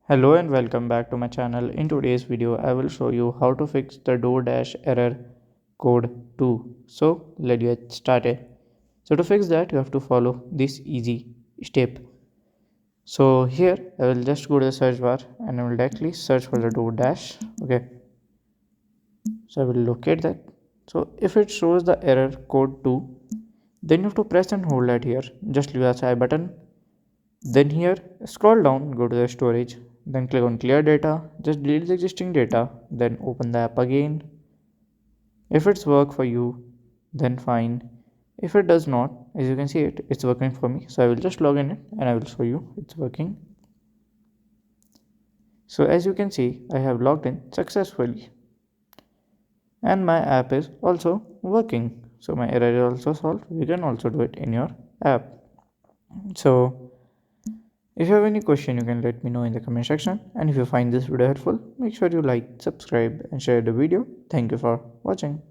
Hello and welcome back to my channel. In today's video, I will show you how to fix the DoorDash error code 2. So let's get started. So to fix that, you have to follow this easy step. So here, I will just go to the search bar and I will directly search for the DoorDash. Okay. So I will locate that. So if it shows the error code 2, then you have to press and hold that here. Just leave the side button. Then here, scroll down, go to the storage, then click on clear data, just delete the existing data, then open the app again. If it's work for you, then fine. If it does not, as you can see it's working for me. So I will just log in it and I will show you it's working. So as you can see, I have logged in successfully and my app is also working. So my error is also solved. You can also do it in your app. So if you have any question, you can let me know in the comment section. And if you find this video helpful, make sure you like, subscribe and share the video. Thank you for watching.